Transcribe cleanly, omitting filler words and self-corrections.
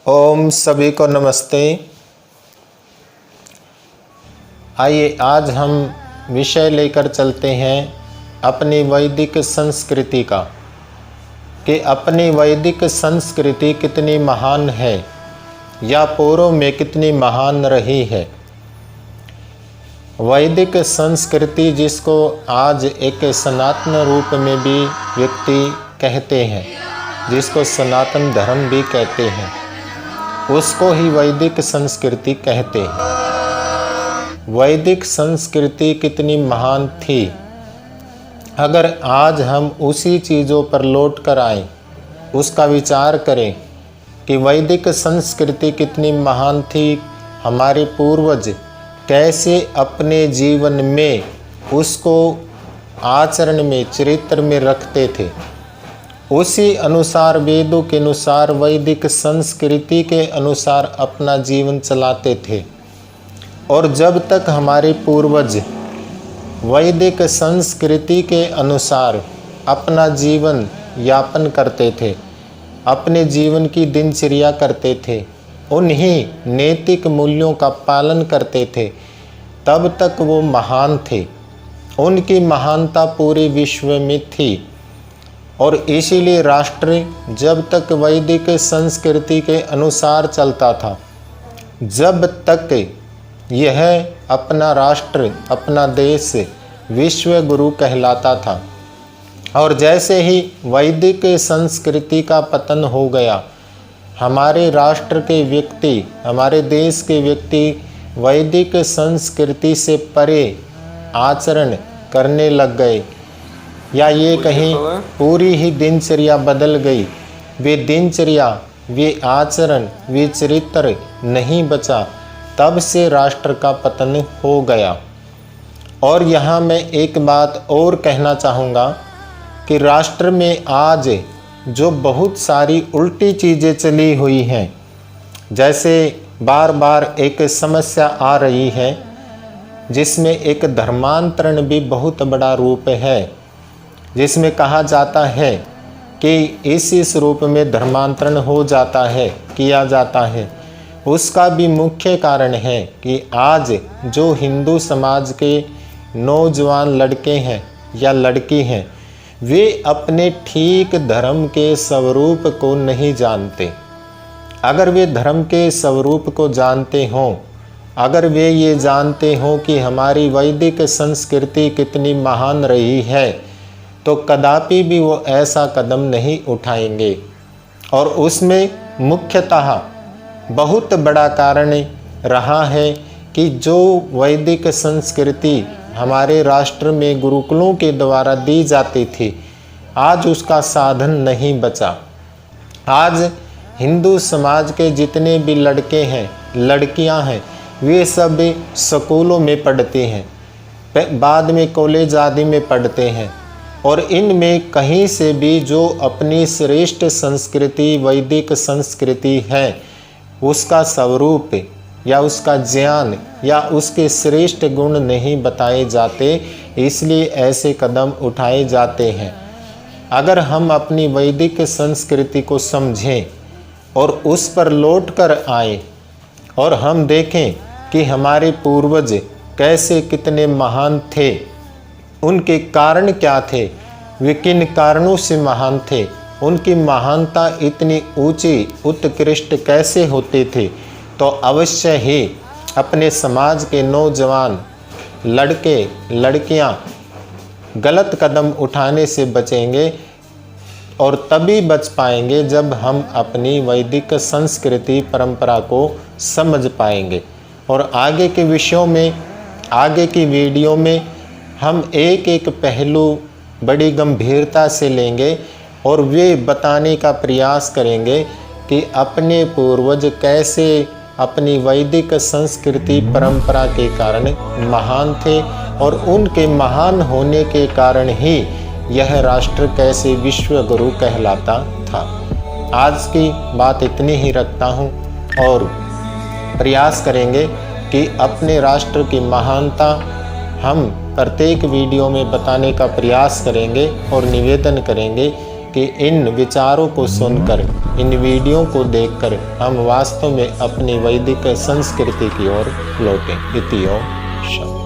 ओम सभी को नमस्ते। आइए आज हम विषय लेकर चलते हैं अपनी वैदिक संस्कृति का, कि अपनी वैदिक संस्कृति कितनी महान है या पूर्व में कितनी महान रही है। वैदिक संस्कृति जिसको आज एक सनातन रूप में भी व्यक्ति कहते हैं, जिसको सनातन धर्म भी कहते हैं, उसको ही वैदिक संस्कृति कहते हैं। वैदिक संस्कृति कितनी महान थी। अगर आज हम उसी चीज़ों पर लौट कर आए, उसका विचार करें कि वैदिक संस्कृति कितनी महान थी, हमारे पूर्वज कैसे अपने जीवन में उसको आचरण में, चरित्र में रखते थे, उसी अनुसार वेदों के अनुसार वैदिक संस्कृति के अनुसार अपना जीवन चलाते थे। और जब तक हमारे पूर्वज वैदिक संस्कृति के अनुसार अपना जीवन यापन करते थे, अपने जीवन की दिनचर्या करते थे, उन्हीं नैतिक मूल्यों का पालन करते थे, तब तक वो महान थे। उनकी महानता पूरे विश्व में थी। और इसीलिए राष्ट्र जब तक वैदिक संस्कृति के अनुसार चलता था, जब तक यह अपना राष्ट्र, अपना देश विश्व गुरु कहलाता था। और जैसे ही वैदिक संस्कृति का पतन हो गया, हमारे राष्ट्र के व्यक्ति, हमारे देश के व्यक्ति वैदिक संस्कृति से परे आचरण करने लग गए, या ये कहीं पूरी ही दिनचर्या बदल गई। वे दिनचर्या, वे आचरण, वे चरित्र नहीं बचा, तब से राष्ट्र का पतन हो गया। और यहाँ मैं एक बात और कहना चाहूँगा कि राष्ट्र में आज जो बहुत सारी उल्टी चीज़ें चली हुई हैं, जैसे बार बार एक समस्या आ रही है जिसमें एक धर्मांतरण भी बहुत बड़ा रूप है, जिसमें कहा जाता है कि इस रूप में धर्मांतरण हो जाता है, किया जाता है। उसका भी मुख्य कारण है कि आज जो हिंदू समाज के नौजवान लड़के हैं या लड़की हैं, वे अपने ठीक धर्म के स्वरूप को नहीं जानते। अगर वे धर्म के स्वरूप को जानते हों, अगर वे ये जानते हों कि हमारी वैदिक संस्कृति कितनी महान रही है, तो कदापि भी वो ऐसा कदम नहीं उठाएंगे। और उसमें मुख्यतः बहुत बड़ा कारण रहा है कि जो वैदिक संस्कृति हमारे राष्ट्र में गुरुकुलों के द्वारा दी जाती थी, आज उसका साधन नहीं बचा। आज हिंदू समाज के जितने भी लड़के हैं, लड़कियां हैं, वे सब स्कूलों में पढ़ते हैं, बाद में कॉलेज आदि में पढ़ते हैं। और इनमें कहीं से भी जो अपनी श्रेष्ठ संस्कृति, वैदिक संस्कृति है, उसका स्वरूप या उसका ज्ञान या उसके श्रेष्ठ गुण नहीं बताए जाते, इसलिए ऐसे कदम उठाए जाते हैं। अगर हम अपनी वैदिक संस्कृति को समझें और उस पर लौट कर आए और हम देखें कि हमारे पूर्वज कैसे, कितने महान थे, उनके कारण क्या थे, वे किन कारणों से महान थे, उनकी महानता इतनी ऊंची, उत्कृष्ट कैसे होते थे, तो अवश्य ही अपने समाज के नौजवान लड़के लड़कियां गलत कदम उठाने से बचेंगे। और तभी बच पाएंगे जब हम अपनी वैदिक संस्कृति परंपरा को समझ पाएंगे। और आगे के विषयों में, आगे की वीडियो में हम एक एक पहलू बड़ी गंभीरता से लेंगे और वे बताने का प्रयास करेंगे कि अपने पूर्वज कैसे अपनी वैदिक संस्कृति परंपरा के कारण महान थे, और उनके महान होने के कारण ही यह राष्ट्र कैसे विश्व गुरु कहलाता था। आज की बात इतनी ही रखता हूँ और प्रयास करेंगे कि अपने राष्ट्र की महानता हम प्रत्येक वीडियो में बताने का प्रयास करेंगे और निवेदन करेंगे कि इन विचारों को सुनकर, इन वीडियो को देखकर हम वास्तव में अपनी वैदिक संस्कृति की ओर लौटें। इति ओम शांति।